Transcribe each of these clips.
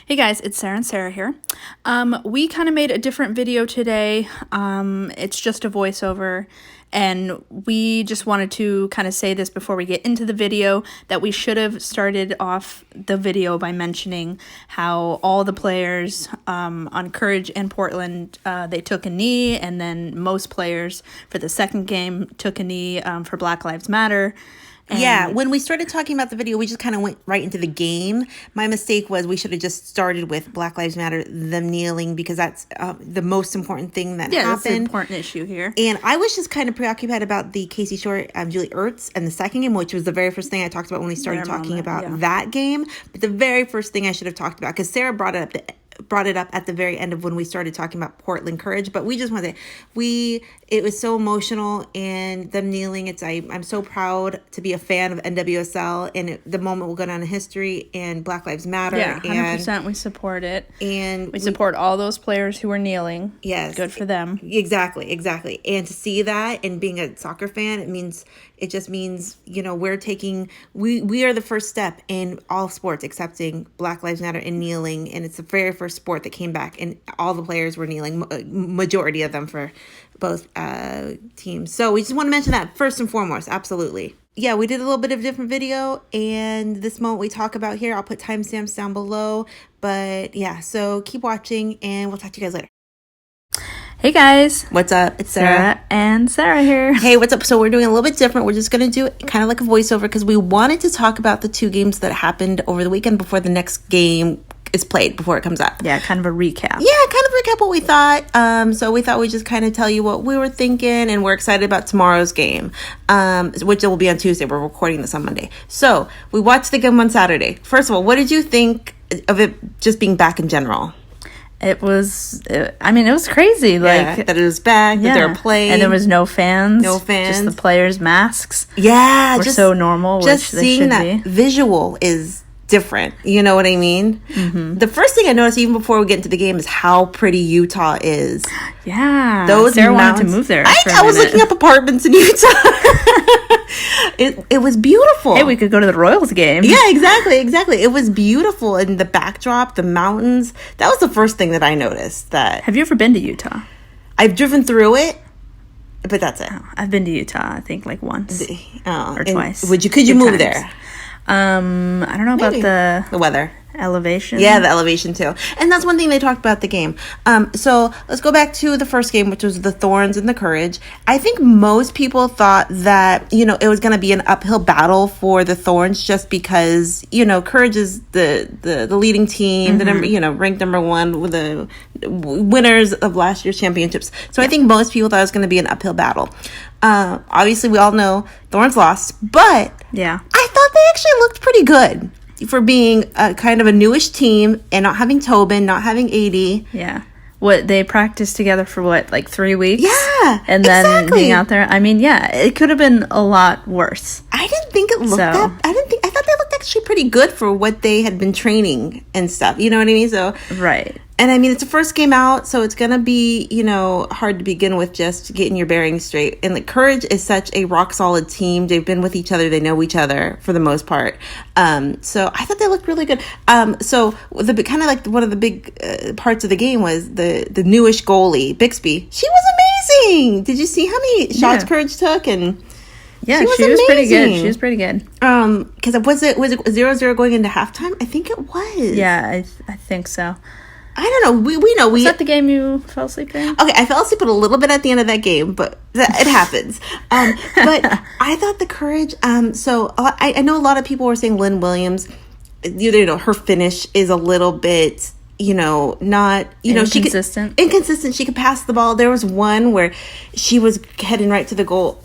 Hey guys, it's Sarah and Sarah here. We kind of made a different video today. It's just a voiceover, and we just wanted to kind of say this before we get into the video, that we should have started off the video by mentioning how all the players on Courage and Portland, they took a knee, and then most players for the second game took a knee for Black Lives Matter. Yeah, when we started talking about the video, we just kind of went right into the game. My mistake was we should have just started with Black Lives Matter, them kneeling, because that's the most important thing that happened. That's an important issue here. And I was just kind of preoccupied about the Casey Short, Julie Ertz, and the second game, which was the very first thing I talked about when we started talking about that game. But the very first thing I should have talked about, because Sarah brought it up at the very end of when we started talking about Portland Courage, but we just wanted to, it was so emotional, and them kneeling, I'm so proud to be a fan of NWSL, and the moment will go down in history, and Black Lives Matter. Yeah, 100% we support it. And we support all those players who are kneeling. Yes. Good for them. Exactly. And to see that, and being a soccer fan, it just means, we are the first step in all sports accepting Black Lives Matter and kneeling, and it's the very first sport that came back, and all the players were kneeling, majority of them for both teams. So we just want to mention that first and foremost. Absolutely. Yeah, we did a little bit of a different video, and this moment we talk about here, I'll put timestamps down below. But yeah, so keep watching, and we'll talk to you guys later. Hey guys. What's up? It's Sarah. And Sarah here. Hey, what's up? So we're doing a little bit different. We're just going to do kind of like a voiceover, because we wanted to talk about the two games that happened over the weekend before the next game is played, before it comes up. Yeah, kind of a recap. Yeah, kind of recap what we thought. So we thought we'd just kind of tell you what we were thinking, and we're excited about tomorrow's game, which will be on Tuesday. We're recording this on Monday. So we watched the game on Saturday. First of all, what did you think of it just being back in general? It was crazy. That it was back, that they were playing. And there was no fans. Just the players' masks. Yeah. Were so normal, just which they should that visual is different. You know what I mean? Mm-hmm. The first thing I noticed, even before we get into the game, is how pretty Utah is. Yeah. Sarah wanted to move there. I was looking up apartments in Utah. It was beautiful. Hey, we could go to the Royals game. Yeah, exactly. It was beautiful, and the backdrop, the mountains. That was the first thing that I noticed. Have you ever been to Utah? I've driven through it, but that's it. Oh, I've been to Utah, I think, like once or twice. Could you move there? I don't know about the weather. Elevation. Yeah, the elevation too. And that's one thing they talked about the game. So let's go back to the first game, which was the Thorns and the Courage. I think most people thought that, it was going to be an uphill battle for the Thorns, just because, Courage is the leading team, the number, ranked number one, with the winners of last year's championships. So I think most people thought it was going to be an uphill battle. Obviously, we all know Thorns lost, but yeah, I thought they actually looked pretty good for being a kind of a newish team, and not having Tobin, not having AD. Yeah. They practiced together for 3 weeks? Yeah. And then being out there. It could have been a lot worse. I didn't think it looked I thought they looked actually pretty good for what they had been training and stuff. You know what I mean? So right. And it's the first game out, so it's gonna be, hard to begin with, just getting your bearings straight. And Courage is such a rock solid team. They've been with each other. They know each other for the most part. So I thought they looked really good. So the kind of one of the big parts of the game was the newish goalie, Bixby. She was amazing. Did you see how many shots Courage took? And yeah, she was pretty good. She was pretty good. Because was it 0-0 going into halftime? I think it was. Yeah, I think so. I don't know. We know. Was that the game you fell asleep in? Okay, I fell asleep a little bit at the end of that game, but it happens. But I thought the Courage. So I know a lot of people were saying Lynn Williams. Her finish is a little bit. Not inconsistent. Inconsistent. She could pass the ball. There was one where she was heading right to the goal.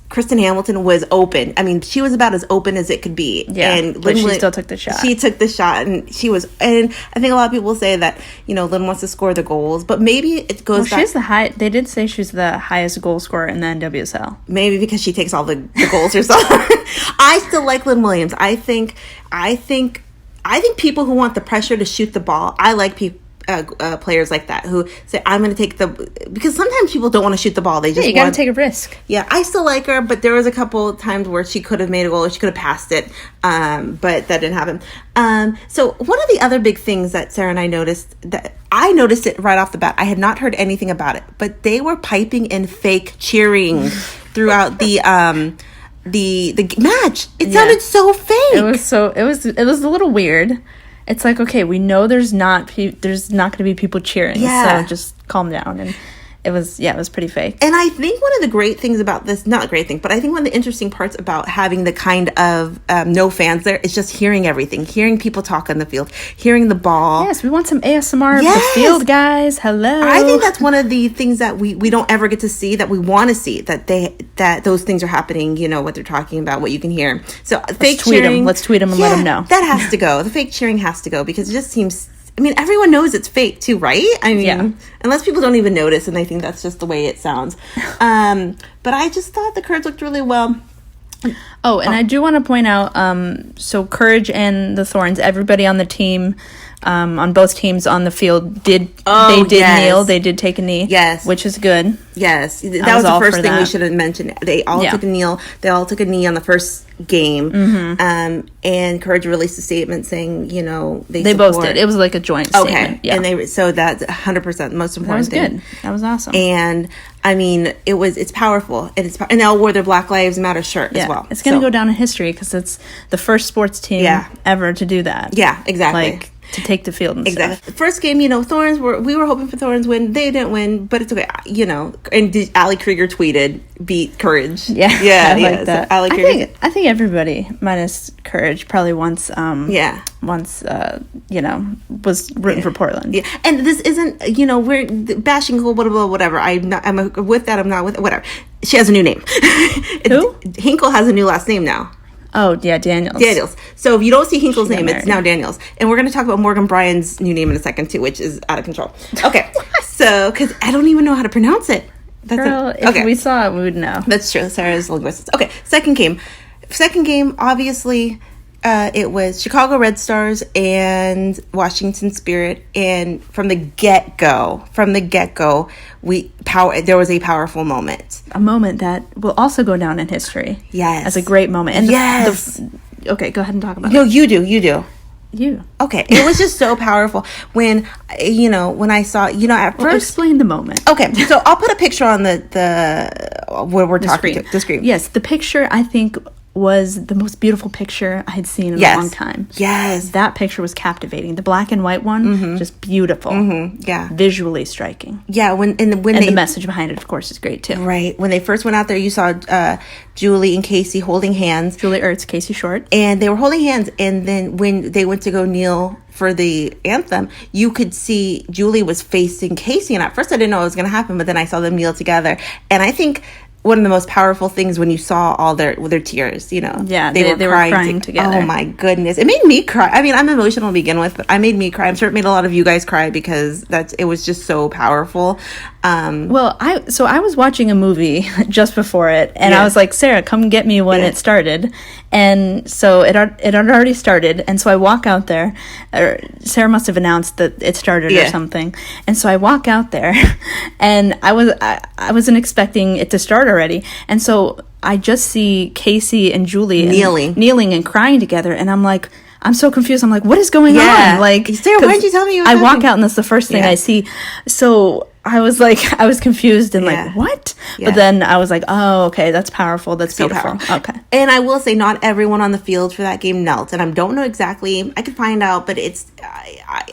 Kristen Hamilton was open. She was about as open as it could be. Yeah, but she still took the shot. She took the shot, and she was. And I think a lot of people say that Lynn wants to score the goals, but maybe it goes. Well, she's the high. They did say she's the highest goal scorer in the NWSL. Maybe because she takes all the goals herself. I still like Lynn Williams. I think people who want the pressure to shoot the ball. I like people. players like that who say, I'm going to take because sometimes people don't want to shoot the ball. They just you got to take a risk. Yeah, I still like her, but there was a couple times where she could have made a goal or she could have passed it, but that didn't happen. So one of the other big things that Sarah and I noticed, that I noticed it right off the bat. I had not heard anything about it, but they were piping in fake cheering throughout the match. It sounded so fake. It was a little weird. It's like, okay, we know there's not going to be people cheering, so just calm down. And it was pretty fake. And I think one of the great things about this, not a great thing, but I think one of the interesting parts about having the kind of no fans there is just hearing everything, hearing people talk on the field, hearing the ball. Yes, we want some ASMR of the field, guys. Hello. I think that's one of the things that we don't ever get to see, that we want to see, that those things are happening, what they're talking about, what you can hear. So fake cheering. Let's tweet them and let them know. That has to go. The fake cheering has to go, because it just seems... I mean, everyone knows it's fake too, right? I mean, unless people don't even notice and they think that's just the way it sounds. But I just thought the Courage looked really well. Oh, and I do want to point out, so Courage and the Thorns, everybody on the team, on both teams on the field did kneel. They did take a knee. Yes. Which is good. Yes. That was the first thing we should have mentioned. They all took a kneel. They all took a knee on the first game. Mm-hmm. And Courage released a statement saying, they both did. It was like a joint statement. Yeah. And so that's 100% the most important thing. That was good. That was awesome. And I mean, it's powerful, and they all wore their Black Lives Matter shirt as well. It's going to go down in history because it's the first sports team ever to do that. Yeah, exactly. To take the field and stuff. The first game, Thorns we were hoping for Thorns win. They didn't win, but it's okay. And Ali Krieger tweeted, "Beat Courage." Yeah, I like that. So I think everybody minus Courage probably once was rooting for Portland. Yeah, and this isn't we're bashing blah blah blah whatever. I'm with that. I'm not with whatever. She has a new name. Who? Hinkle has a new last name now. Oh, yeah, Daniels. So if you don't see Hinkle's name, it's now Daniels. And we're going to talk about Morgan Bryan's new name in a second, too, which is out of control. Okay. So, because I don't even know how to pronounce it. Girl, if we saw it, we would know. That's true. Sarah's linguist. Okay, second game. Obviously, it was Chicago Red Stars and Washington Spirit. And from the get-go, there was a powerful moment. A moment that will also go down in history. Yes. As a great moment. And okay, go ahead and talk about it. No, you do. You. Okay. It was just so powerful when I saw, at first. Explain the moment. Okay. So I'll put a picture on where we're talking to the screen. Yes. The picture, I think, was the most beautiful picture I had seen in a long time. Yes. That picture was captivating. The black and white one, just beautiful. Mm-hmm. Yeah. Visually striking. Yeah. When the message behind it, of course, is great too. Right. When they first went out there, you saw Julie and Casey holding hands. Julie Ertz, Casey Short. And they were holding hands. And then when they went to go kneel for the anthem, you could see Julie was facing Casey. And at first I didn't know what was going to happen, but then I saw them kneel together. And I think one of the most powerful things when you saw all their tears, Yeah, they were crying together. Oh my goodness. It made me cry. I mean, I'm emotional to begin with, but it made me cry. I'm sure it made a lot of you guys cry because it was just so powerful. Well, I was watching a movie just before it, and I was like, Sarah, come get me when it started. And so it had already started, and so I walk out there. Sarah must have announced that it started or something. And so I walk out there, and I wasn't expecting it to start already. And so I just see Casey and Julie kneeling and crying together, and I'm like, I'm so confused. I'm like, what is going on? Like, Sarah, why didn't you tell me? I walk out and that's the first thing I see. So I was confused and like, what? Yeah. But then I was like, oh, okay, that's powerful. That's so beautiful. Powerful. Okay. And I will say, not everyone on the field for that game knelt. And I don't know exactly. I could find out, but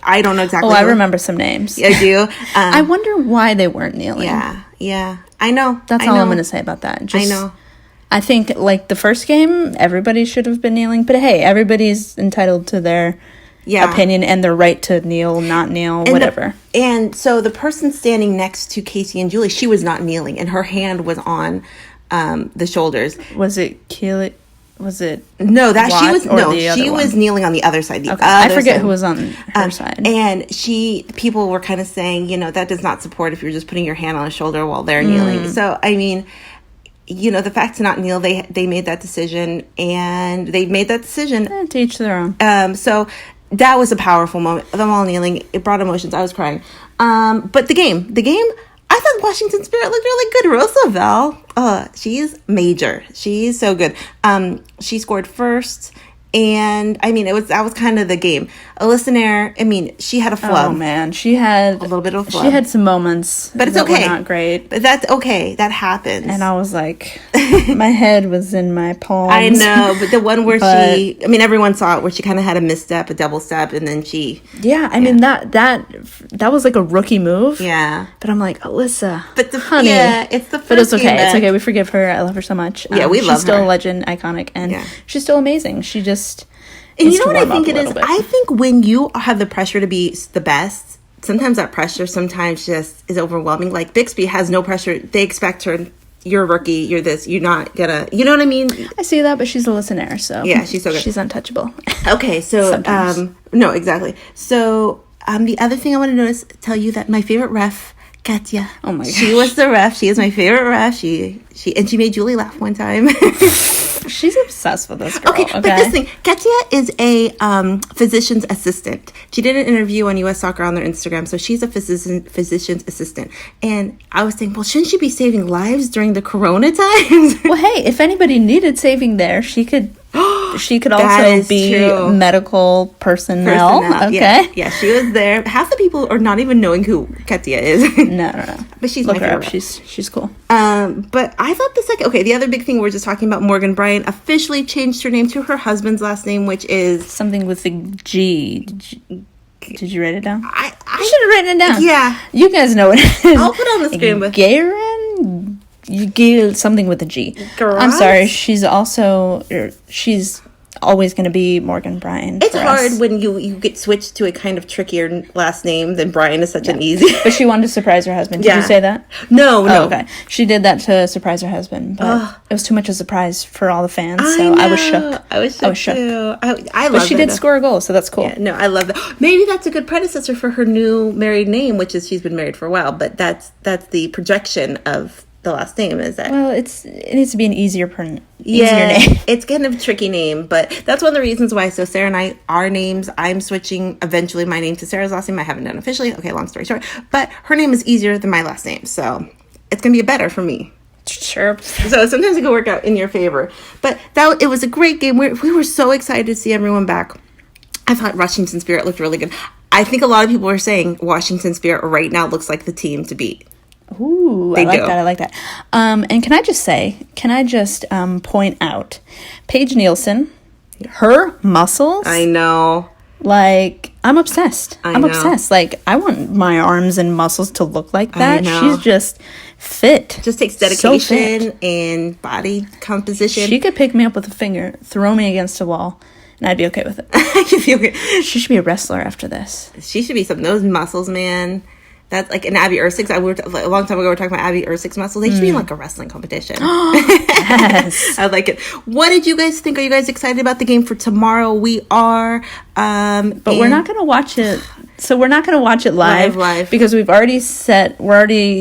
I don't know exactly. Oh, I remember some names. I do. I wonder why they weren't kneeling. Yeah. I know. That's all I'm going to say about that. I know. I think, like, the first game, everybody should have been kneeling. But, hey, everybody's entitled to their opinion and their right to kneel, not kneel, whatever. And so the person standing next to Casey and Julie, she was not kneeling, and her hand was on the shoulders. Was it Keely? Was it no? That Watt, she was no. She was kneeling on the other side. I forget who was on her side. And people were kind of saying, that does not support if you're just putting your hand on a shoulder while they're kneeling. So I mean, the fact to not kneel, they made that decision, and they made that decision. To each their own. So That was a powerful moment. Them all kneeling. It brought emotions. I was crying. But the game, I thought Washington Spirit looked really good. Rose Lavelle, she's major. She's so good. She scored first. And I mean, that was kind of the game. Alyssa Nair, I mean, she had a flub. Oh man, she had a little bit of a flub. She had some moments, but it's that okay. Were not great, but that's okay. That happens. And I was like, my head was in my palms. I know, but the one where everyone saw it, where she kind of had a misstep, a double step, and then she. Yeah, I mean that was like a rookie move. Yeah, but I'm like, Alyssa, but honey, it's the first. But it's okay. It's okay. We forgive her. I love her so much. Yeah, we love her. She's still a legend, iconic, and she's still amazing. She just. And you know what I think it is? I think when you have the pressure to be the best, sometimes that pressure sometimes just is overwhelming. Like Bixby has no pressure. They expect her. You're a rookie. You're this. You're not gonna. You know what I mean? I see that, but she's a listener, so yeah, she's so good. She's untouchable. Okay, so no, exactly. So the other thing I want to tell you that my favorite ref, Katya. Oh my gosh. She was the ref. She is my favorite ref. She made Julie laugh one time. She's obsessed with this girl. Okay, but this thing, Katya is a physician's assistant. She did an interview on U.S. Soccer on their Instagram, so she's a physician's assistant. And I was thinking, well, shouldn't she be saving lives during the Corona times? Well, hey, if anybody needed saving there, she could. She could also be medical personnel. Okay. Yeah, she was there. Half the people are not even knowing who Katya is. No. But she's Look my her favorite. up. She's cool. But I thought the other big thing we were just talking about, Morgan Bryant officially changed her name to her husband's last name, which is something with the G. Did you write it down? I should have written it down. Yeah. You guys know what it is. I'll put it on the screen. But Garen? You gave something with a G. Garage? I'm sorry. She's always going to be Morgan Bryant. It's hard when you get switched to a kind of trickier last name than Bryant is such an easy. But she wanted to surprise her husband. Did you say that? No. Oh, okay. She did that to surprise her husband, but it was too much of a surprise for all the fans, so I was shook. I was shook too. I love that. But she did score a goal, so that's cool. Yeah, no, I love that. Maybe that's a good predecessor for her new married name, which is she's been married for a while, but that's the projection of the last name, is that? Well, it needs to be an easier name. It's kind of a tricky name, but that's one of the reasons why. So Sarah and I, our names, I'm switching eventually my name to Sarah's last name. I haven't done officially. Okay, long story short. But her name is easier than my last name, so it's going to be better for me. Sure. So sometimes it can work out in your favor. But it was a great game. We were so excited to see everyone back. I thought Washington Spirit looked really good. I think a lot of people are saying Washington Spirit right now looks like the team to beat. Ooh, I like that. And can I just point out Paige Nielsen, her muscles. I know. Like, I'm obsessed. I'm obsessed. Like, I want my arms and muscles to look like that. She's just fit. Just takes dedication and body composition. She could pick me up with a finger, throw me against a wall, and I'd be okay with it. She should be a wrestler after this. She should be something. Those muscles, man. That's like an Abby ERTZ. A long time ago, we were talking about Abby ERTZ muscles. They should be in like a wrestling competition. Yes. I like it. What did you guys think? Are you guys excited about the game for tomorrow? We are. But we're not going to watch it. So we're not going to watch it live because we're already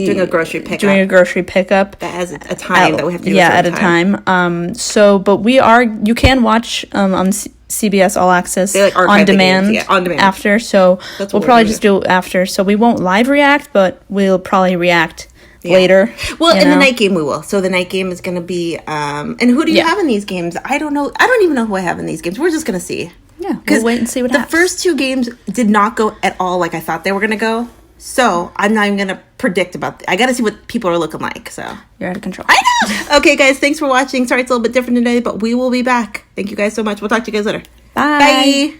doing a grocery pickup. That has a time that we have to do. Yeah, at a time. But you can watch on CBS All Access on demand after. So we'll probably just do it after. So we won't live react, but we'll probably react later. Well, in the night game we will. So the night game is going to be. And who do you have in these games? I don't know. I don't even know who I have in these games. We're just going to see. Yeah, we'll wait and see what happens. The first two games did not go at all like I thought they were going to go. So I'm not even going to predict about I got to see what people are looking like. So you're out of control. I know. Okay, guys, thanks for watching. Sorry it's a little bit different today, but we will be back. Thank you guys so much. We'll talk to you guys later. Bye. Bye.